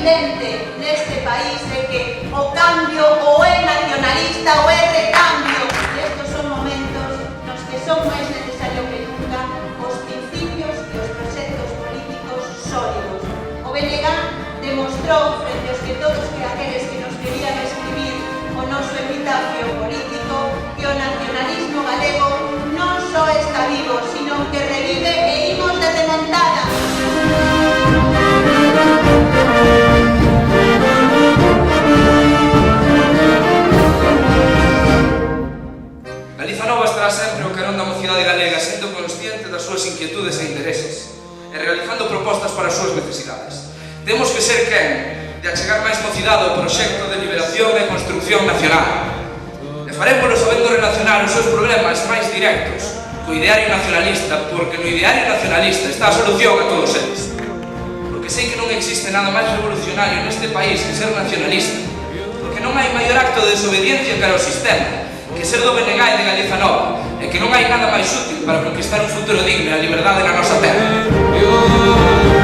evidente neste país é que o cambio ou é nacionalista ou é recambio. E estes son momentos nos que son máis necesario que nunca os principios e os proxectos políticos sólidos. O BNG demostrou frente aos que todos aqueles que nos querían escribir o noso epitafio político que o nacionalismo galego non só está vivo, sino que revive e imos de remontada. Galiza Nova estará sempre ao carón da mocidade galega, sendo consciente das súas inquietudes e intereses e realizando propostas para as súas necesidades. Temos que ser quen de achegar máis mocidade ao proxecto de liberación e construcción nacional. E farémoslo sabendo relacionar os seus problemas máis directos co ideario nacionalista, porque no ideario nacionalista está a solución a todos eles. Porque sei que non existe nada máis revolucionario neste país que ser nacionalista, porque non hai maior acto de desobediencia cara ao sistema que ser do BNG e de Galiza Nova, e que non hai nada máis útil para conquistar un futuro digno e a liberdade na nosa terra.